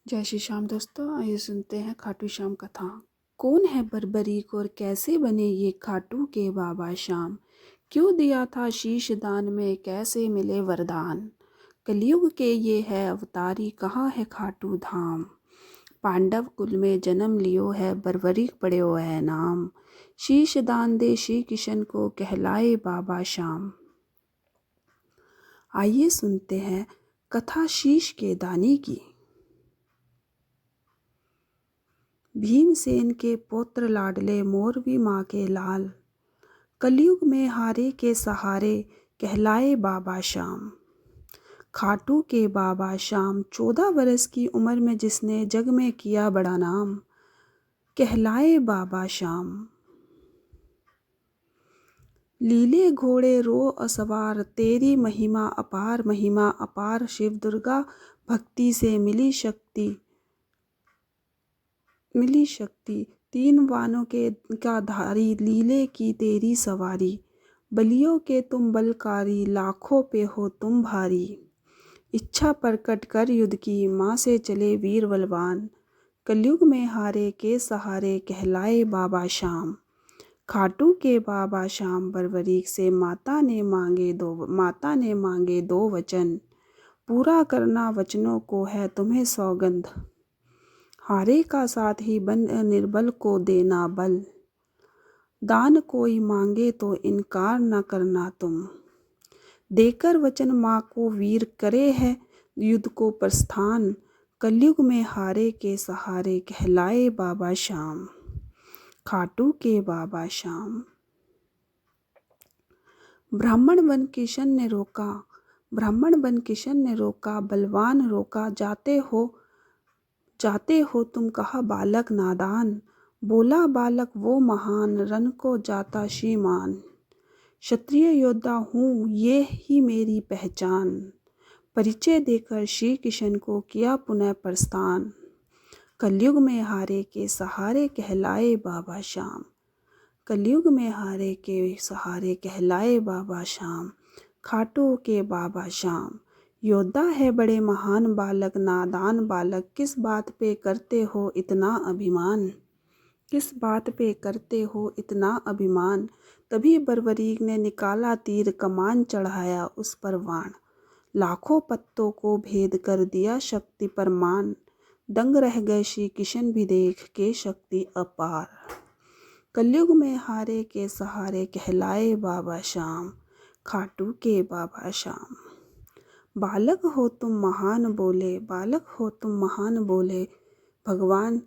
जय श्री श्याम दोस्तों, आइए सुनते हैं खाटू श्याम कथा। कौन है बर्बरीक और कैसे बने ये खाटू के बाबा श्याम? क्यों दिया था शीश दान में, कैसे मिले वरदान? कलयुग के ये है अवतारी, कहाँ है खाटू धाम? पांडव कुल में जन्म लियो है, बर्बरीक पड़ो है नाम। शीश दान दे श्री किशन को, कहलाए बाबा श्याम। आइए सुनते हैं कथा शीश के दानी की। भीमसेन के पुत्र लाडले, मोरवी माँ के लाल, कलयुग में हारे के सहारे, कहलाए बाबा श्याम। खाटू के बाबा श्याम 14 वर्ष की उम्र में जिसने जग में किया बड़ा नाम, कहलाए बाबा श्याम। लीले घोड़े रो असवार, तेरी महिमा अपार। शिव दुर्गा भक्ति से मिली शक्ति, 3 बानों के का धारी, लीले की तेरी सवारी। बलियों के तुम बलकारी, लाखों पे हो तुम भारी। इच्छा प्रकट कर युद्ध की, माँ से चले वीर बलवान। कलयुग में हारे के सहारे, कहलाए बाबा श्याम। खाटू के बाबा श्याम बर्बरीक से माता ने मांगे दो वचन। पूरा करना वचनों को है तुम्हें सौगंध। हारे का साथ ही बन, निर्बल को देना बल। दान कोई मांगे तो इनकार न करना तुम। देकर वचन माँ को वीर करे है युद्ध को प्रस्थान। कलयुग में हारे के सहारे, कहलाए बाबा श्याम। खाटू के बाबा श्याम। ब्राह्मण बन किशन ने रोका, बलवान रोका। जाते हो तुम, कहा बालक नादान। बोला बालक वो महान, रन को जाता श्रीमान। क्षत्रिय योद्धा हूँ, ये ही मेरी पहचान। परिचय देकर श्री किशन को किया पुनः प्रस्थान। कलयुग में हारे के सहारे, कहलाए बाबा श्याम। कलयुग में हारे के सहारे, कहलाए बाबा श्याम। खाटू के बाबा श्याम। योद्धा है बड़े महान, बालक नादान बालक। किस बात पे करते हो इतना अभिमान? किस बात पे करते हो इतना अभिमान? तभी बर्बरीक ने निकाला तीर, कमान चढ़ाया उस पर वाण। लाखों पत्तों को भेद कर दिया शक्ति परमान। दंग रह गए श्री किशन भी देख के शक्ति अपार। कलयुग में हारे के सहारे, कहलाए बाबा श्याम। खाटू के बाबा श्याम। बालक हो तुम महान बोले, भगवान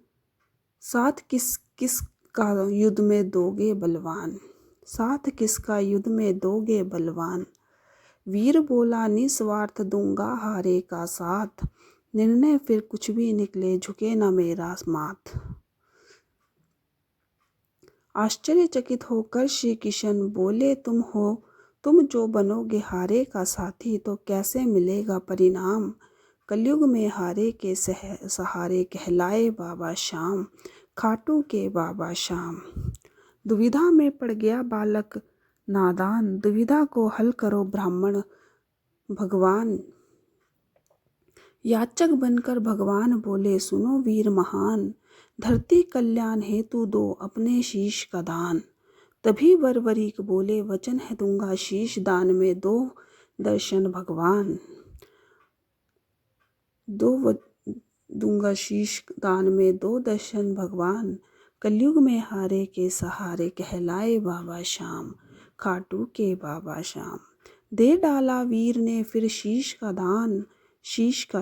साथ किसका युद्ध में दोगे बलवान? साथ किसका युद्ध में दोगे बलवान? वीर बोला निस्वार्थ, दूंगा हारे का साथ। निर्णय फिर कुछ भी निकले, झुके न मेरा माथ। आश्चर्यचकित होकर श्री किशन बोले, तुम जो बनोगे हारे का साथी, तो कैसे मिलेगा परिणाम? कलयुग में हारे के सहारे, कहलाए बाबा श्याम। खाटू के बाबा श्याम। दुविधा में पड़ गया बालक नादान, दुविधा को हल करो ब्राह्मण भगवान। याचक बनकर भगवान बोले, सुनो वीर महान। धरती कल्याण हेतु दो अपने शीश का दान। तभी बर्बरीक बोले, वचन है दूंगा शीश दान में, दो दर्शन भगवान। दूंगा शीश दान में, दो दर्शन भगवान। कलयुग में हारे के सहारे, कहलाए बाबा श्याम। खाटू के बाबा श्याम। दे डाला वीर ने फिर शीश का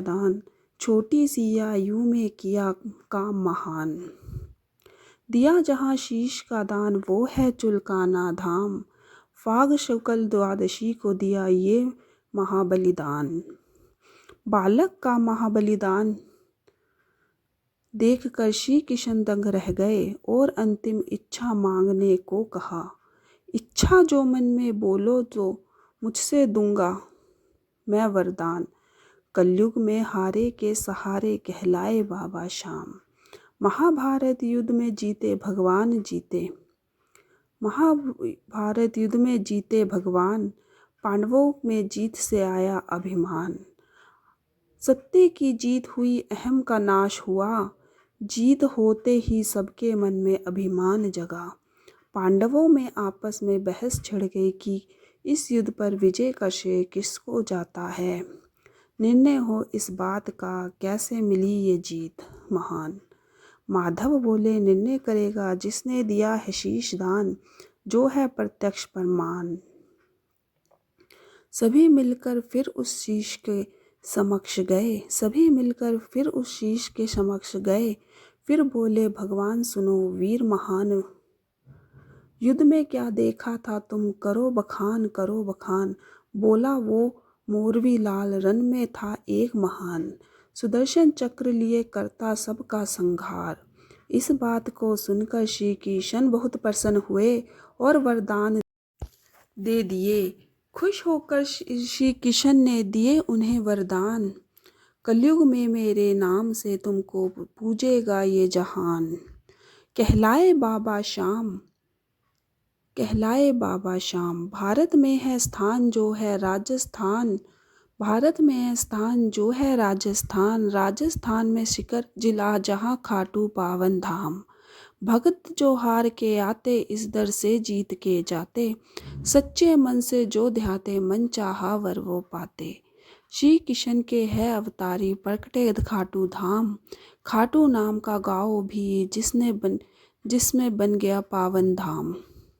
दान। छोटी सी आयु में किया काम महान। दिया जहाँ शीश का दान, वो है चुलकाना धाम। फाग शुक्ल द्वादशी को दिया ये महाबलिदान। बालक का महाबलिदान देख कर श्री किशन दंग रह गए, और अंतिम इच्छा मांगने को कहा। इच्छा जो मन में बोलो, तो मुझसे दूंगा मैं वरदान। कलयुग में हारे के सहारे, कहलाए बाबा श्याम। महाभारत युद्ध में जीते भगवान। पांडवों में जीत से आया अभिमान। सत्य की जीत हुई, अहम का नाश हुआ। जीत होते ही सबके मन में अभिमान जगा। पांडवों में आपस में बहस छिड़ गई कि इस युद्ध पर विजय का श्रेय किसको जाता है। निर्णय हो इस बात का, कैसे मिली ये जीत महान। माधव बोले, निर्णय करेगा जिसने दिया है शीश दान, जो है प्रत्यक्ष प्रमाण। सभी मिलकर फिर उस शीश के समक्ष गए, सभी मिलकर फिर उस शीश के समक्ष गए। फिर बोले, भगवान सुनो वीर महान, युद्ध में क्या देखा था तुम, करो बखान करो बखान। बोला वो मोरवी लाल, रन में था एक महान, सुदर्शन चक्र लिए करता सबका संहार। इस बात को सुनकर श्री कृष्ण बहुत प्रसन्न हुए और वरदान दे दिए। खुश होकर श्री कृष्ण ने दिए उन्हें वरदान, कलयुग में मेरे नाम से तुमको पूजेगा ये जहान। कहलाए बाबा श्याम, कहलाए बाबा श्याम, भारत में है स्थान जो है राजस्थान। भारत में है स्थान जो है राजस्थान, राजस्थान में शिखर जिला जहाँ खाटू पावन धाम। भगत जो हार के आते, इस दर से जीत के जाते, सच्चे मन से जो ध्याते, मन चाहा वर वो पाते। श्री कृष्ण के है अवतारी, प्रकटे खाटू धाम। खाटू नाम का गाँव भी जिसमें बन गया पावन धाम,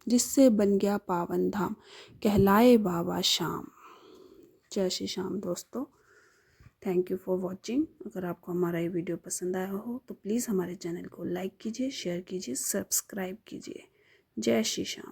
जिससे बन गया पावन धाम। कहलाए बाबा श्याम। जय श्री श्याम दोस्तों, थैंक यू फॉर वॉचिंग। अगर आपको हमारा ये वीडियो पसंद आया हो तो प्लीज़ हमारे चैनल को लाइक कीजिए, शेयर कीजिए, सब्सक्राइब कीजिए। जय श्री श्याम।